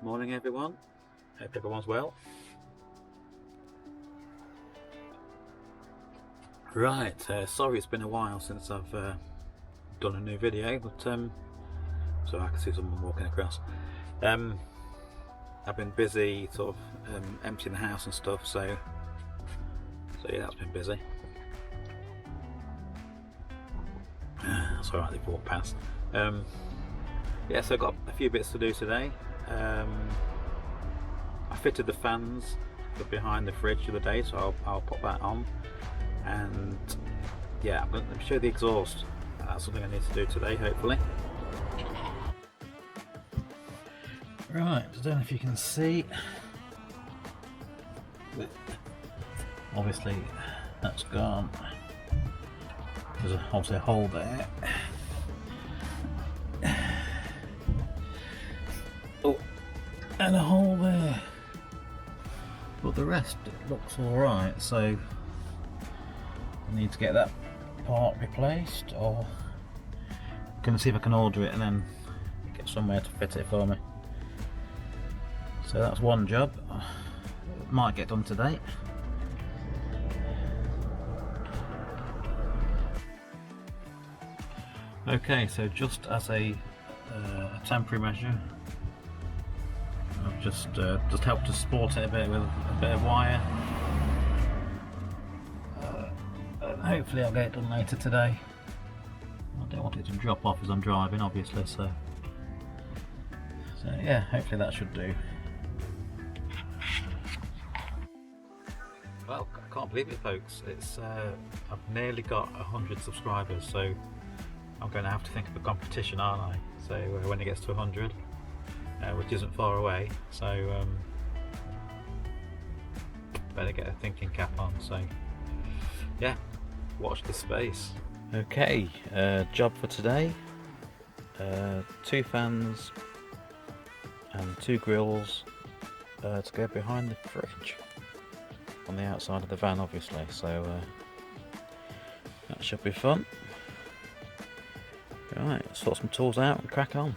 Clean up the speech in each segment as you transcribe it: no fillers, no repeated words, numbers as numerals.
Morning everyone, hope everyone's well. Right, sorry it's been a while since I've done a new video, but so I can see someone walking across. I've been busy sort of emptying the house and stuff, so yeah, that's been busy. That's alright, they've walked past. Yeah, so I've got a few bits to do today. I fitted the fans for behind the fridge the other day, so I'll put that on. And yeah, I'm going to show the exhaust. That's something I need to do today, hopefully. Right, I don't know if you can see. Obviously, that's gone. There's obviously a hole there. Oh, and a hole there. But the rest, it looks alright, so I need to get that part replaced, or I'm going to see if I can order it and then get somewhere to fit it for me. So that's one job. Might get done today. Okay, so just as a temporary measure, I've just helped to support it a bit with a bit of wire. Hopefully I'll get it done later today. I don't want it to drop off as I'm driving, obviously, so yeah, hopefully that should do. Well, I can't believe it, folks. It's I've nearly got 100 subscribers, so I'm going to have to think of a competition, aren't I? So when it gets to 100, which isn't far away, so better get a thinking cap on. So yeah, watch this space. Okay, job for today. 2 fans and 2 grills to go behind the fridge on the outside of the van, obviously. So that should be fun. Right, sort some tools out and crack on.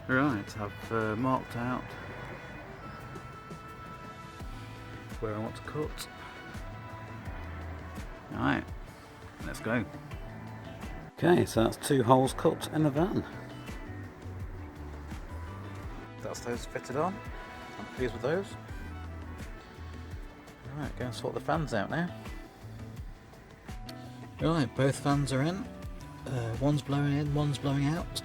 Right, I've marked out where I want to cut. Right, let's go. Okay, so that's 2 holes cut in the van. That's those fitted on. I'm pleased with those. Right, go and sort the fans out now. Right, both fans are in. One's blowing in, one's blowing out.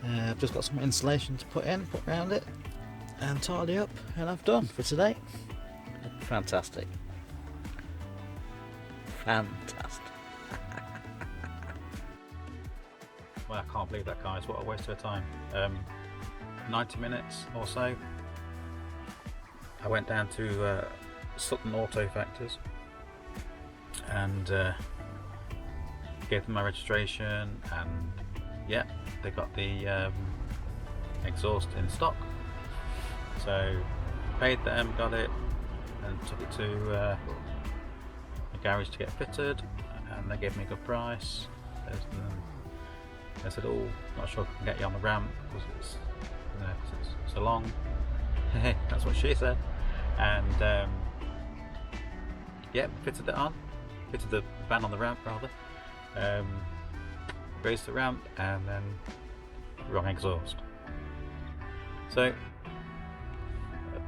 I've just got some insulation to put around it and tidy up, and I've done for today. Fantastic. Fantastic. Well, I can't believe that, guys. What a waste of time. 90 minutes or so. I went down to Sutton Auto Factors and gave them my registration, and yeah, they got the exhaust in stock. So paid them, got it, and took it to the garage to get fitted, and they gave me a good price. They said, "Oh, not sure if I can get you on the ramp because it's, you know, it's so long." That's what she said. And yeah, fitted it on, fitted the van on the ramp rather. Raised the ramp, and then wrong exhaust. So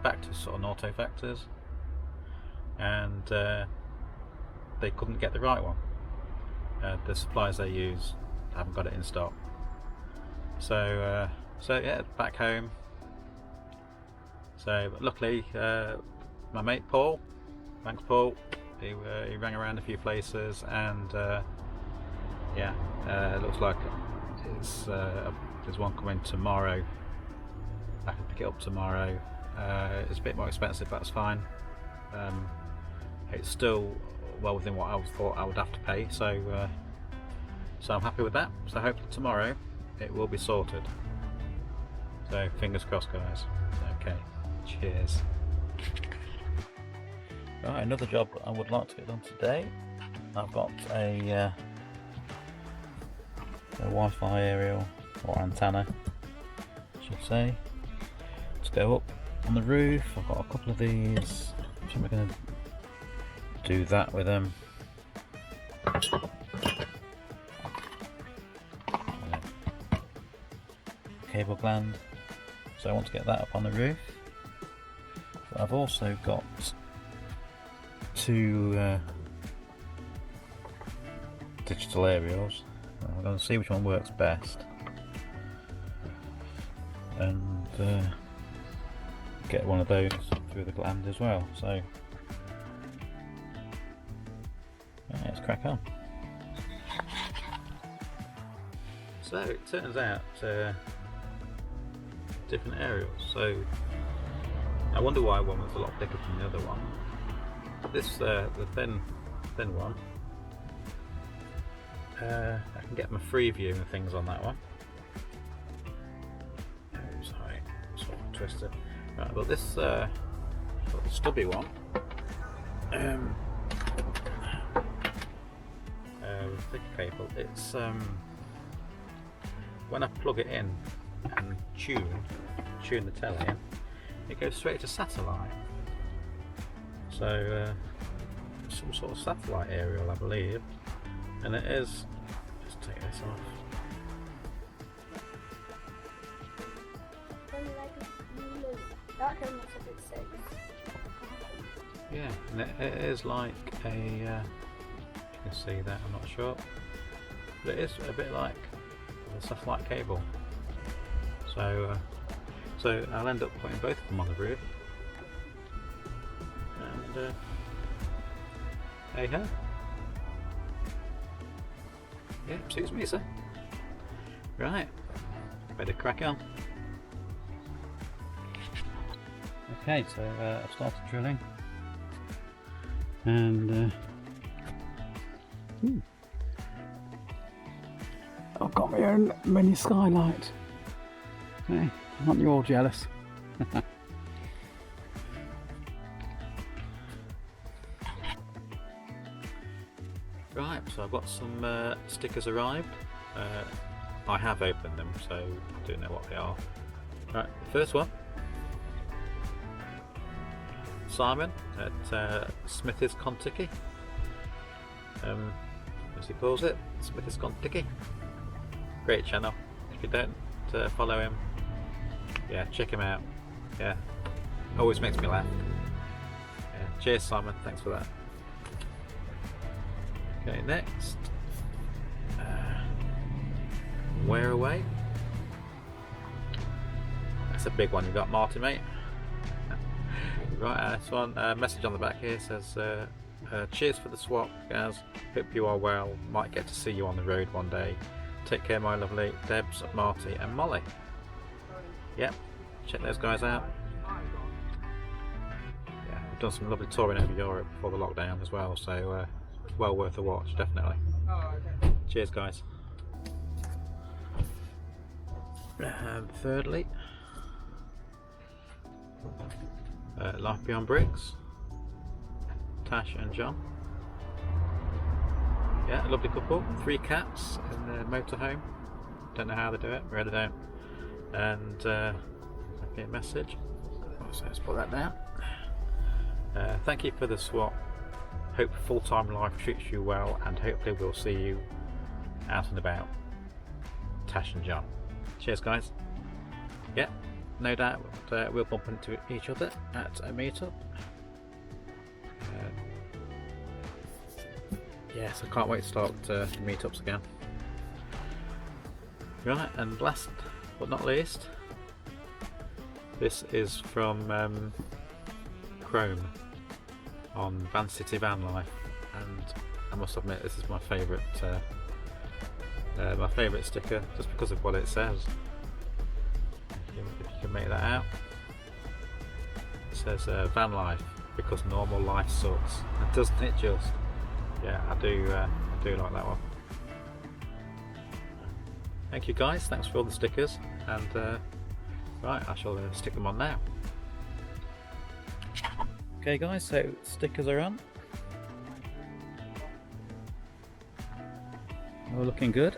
back to sort of Auto Factors, and they couldn't get the right one. The suppliers they use haven't got it in stock. So yeah, back home. So but luckily, my mate Paul, thanks Paul, he rang around a few places, and yeah, it looks like there's one coming tomorrow. I can pick it up tomorrow. It's a bit more expensive, but that's fine. It's still well within what I thought I would have to pay, so I'm happy with that. So hopefully tomorrow it will be sorted. So fingers crossed, guys. Okay, cheers. Right, another job I would like to get done today. I've got a Wi-Fi aerial or antenna should say. Let's go up on the roof. I've got a couple of these. So we're going to do that with them. Cable gland. So I want to get that up on the roof. But I've also got two digital aerials. I'm going to see which one works best and get one of those through the gland as well. So let's crack on. So it turns out different aerials. So I wonder why one was a lot thicker than the other one. This the thin one. I can get my free view and things on that one. Oh, sorry, sort of twisted. Right, but this the stubby one. With thicker cable. It's when I plug it in and tune the telly, it goes straight to satellite. So some sort of satellite aerial, I believe, and it is. Just take this off. Yeah, and it is like a. You can see that. I'm not sure, but it is a bit like a satellite cable. So I'll end up putting both of them on the roof, and hey ho. Yeah, suits me, sir. Right, better crack on. Okay, so I've started drilling, and I've got my own mini skylight. Hey, aren't you all jealous? Right, so I've got some stickers arrived. I have opened them, so I do know what they are. Right, first one. Simon at Smithy's Contiki. As he calls it, Smithy's Contiki. Great channel. If you don't follow him, yeah, check him out. Yeah, always makes me laugh. Yeah, cheers, Simon. Thanks for that. Okay, next. Where away? That's a big one you got, Marty, mate. Right, this one, message on the back here says, cheers for the swap, guys. Hope you are well. Might get to see you on the road one day. Take care, my lovely Debs, Marty, and Molly. Yep, check those guys out. Yeah, we've done some lovely touring over Europe before the lockdown as well, so well worth a watch, definitely. Cheers, guys. And thirdly, Life Beyond Bricks, Tash and John. Yeah, a lovely couple. 3 cats in the motorhome. Don't know how they do it, really don't. And okay, message. So let's put that down. Thank you for the swap. Hope full-time life treats you well, and hopefully we'll see you out and about. Tash and John. Cheers, guys. Yeah, no doubt we'll bump into each other at a meetup. Yes, I can't wait to start meetups again. Right, and last but not least, this is from Chrome on Van City Vanlife, and I must admit this is my favourite sticker, just because of what it says. If you can make that out, it says Vanlife, because normal life sucks. Doesn't it just? Yeah, I do like that one. Thank you, guys. Thanks for all the stickers, and right, I shall stick them on now. Okay, guys, so stickers are on. All looking good.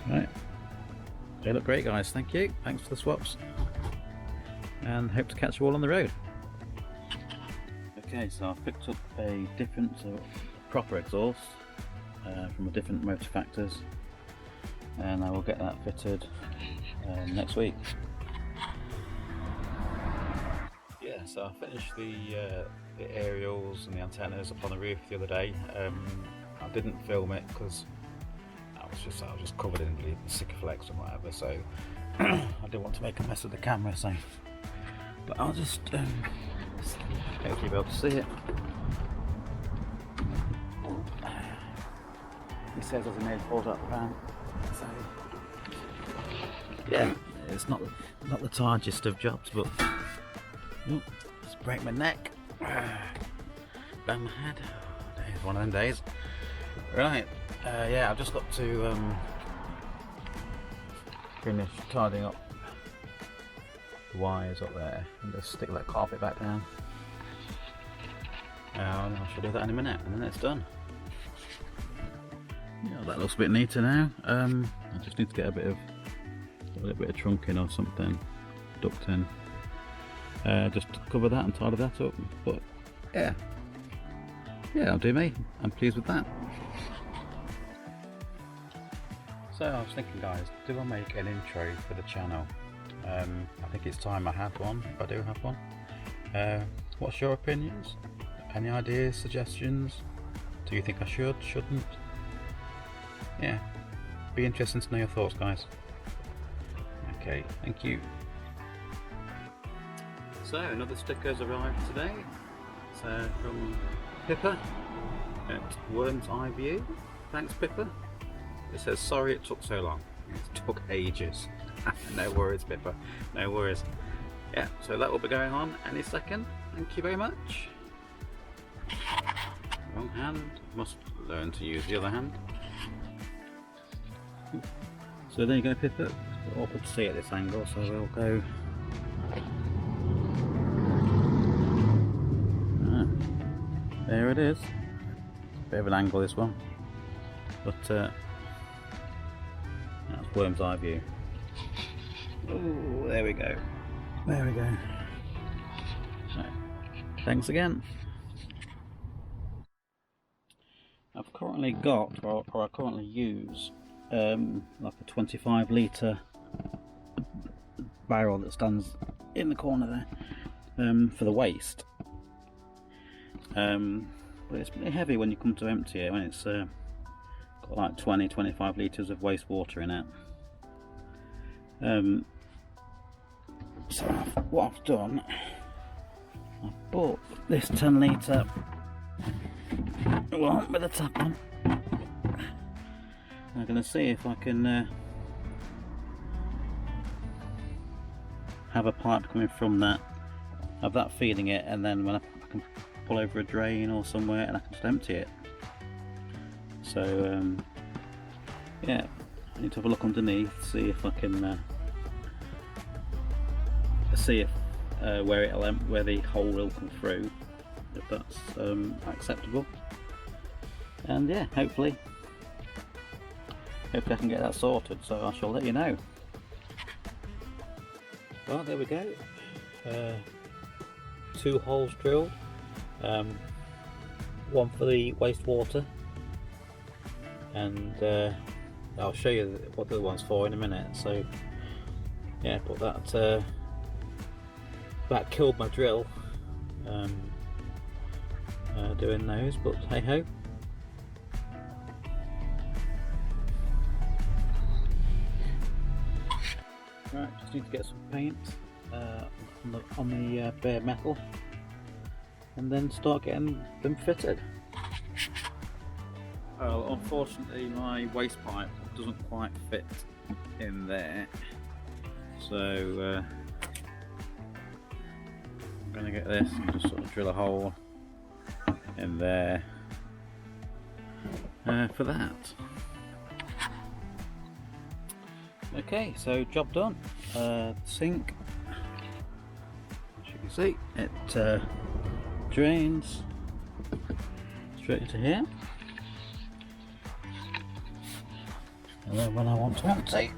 Right, They look great, guys. Thank you. Thanks for the swaps, and hope to catch you all on the road. Okay, so I've picked up a different proper exhaust from a different motor factors, and I will get that fitted next week. Yeah, so I finished the aerials and the antennas up on the roof the other day. I didn't film it because I was just covered in Sikaflex and whatever, so I didn't want to make a mess of the camera. So, but I'll just hopefully be able to see it. He says there's a nail pulled up the van, so yeah, it's not the targest of jobs, but just break my neck, bang my head. It's one of them days. Right, yeah, I've just got to finish tidying up the wires up there and just stick that carpet back down. And I shall do that in a minute, and then it's done. Yeah, that looks a bit neater now. I just need to get a little bit of trunking or something, ducting, just to cover that and tidy that up. But yeah, I'll do me. I'm pleased with that. So I was thinking, guys, do I make an intro for the channel? I think it's time I had one, if I do have one. What's your opinions? Any ideas, suggestions? Do you think I should, shouldn't? Yeah, be interesting to know your thoughts, guys. Okay, thank you. So another sticker's arrived today. It's from Pippa at Worm's Eye View. Thanks, Pippa. It says, sorry it took so long. It took ages. No worries, Pippa, no worries. Yeah, so that will be going on any second. Thank you very much. Wrong hand, must learn to use the other hand. So there you go, Pippa. It's awkward to see at this angle, so we'll go. There it is. Bit of an angle, this one, but that's Worm's Eye View. Oh, there we go. There we go. Right. Thanks again. I've currently got, or I currently use, like a 25 litre barrel that stands in the corner there for the waste. But it's pretty heavy when you come to empty it, when it's got like 20-25 litres of wastewater in it. So what I've done, I've bought this 10 litre one with a tap on. I'm going to see if I can have a pipe coming from that, have that feeding it, and then when I can pull over a drain or somewhere and I can just empty it. So yeah, I need to have a look underneath, see if I can see if where the hole will come through, if that's acceptable. And yeah, hopefully I can get that sorted, so I shall let you know. Well, there we go. 2 holes drilled, one for the wastewater, and I'll show you what the other one's for in a minute. So yeah, but that killed my drill doing those, but hey ho. Right, just need to get some paint on the bare metal, and then start getting them fitted. Well, unfortunately my waste pipe doesn't quite fit in there, so I'm going to get this and just sort of drill a hole in there for that. Okay, so job done. Sink, as you can see, it drains straight into here, and then when I want to empty,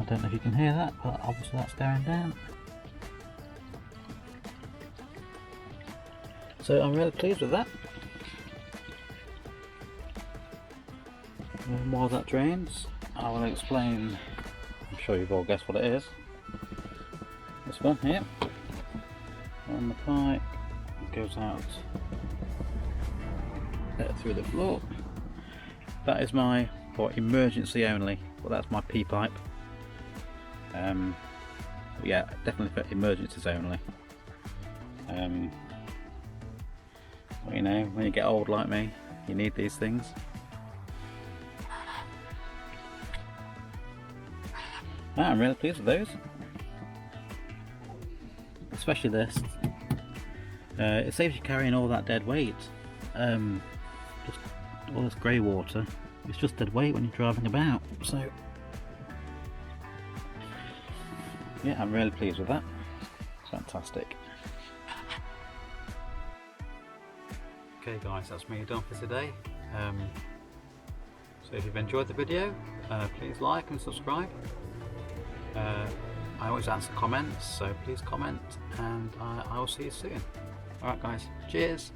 don't know if you can hear that, but obviously that's going down. So I'm really pleased with that. And while that drains, I will explain. I'm sure you've all guessed what it is. This one here, on the pipe, it goes out through the floor. That is my, for emergency only, well that's my P pipe. Yeah, definitely for emergencies only. Well, you know, when you get old like me, you need these things. I'm really pleased with those. Especially this. It saves you carrying all that dead weight. Just all this grey water. It's just dead weight when you're driving about. So yeah, I'm really pleased with that. Fantastic. Okay guys, that's me done for today. So if you've enjoyed the video, please like and subscribe. I always answer comments, so please comment, and I will see you soon. Alright guys, cheers!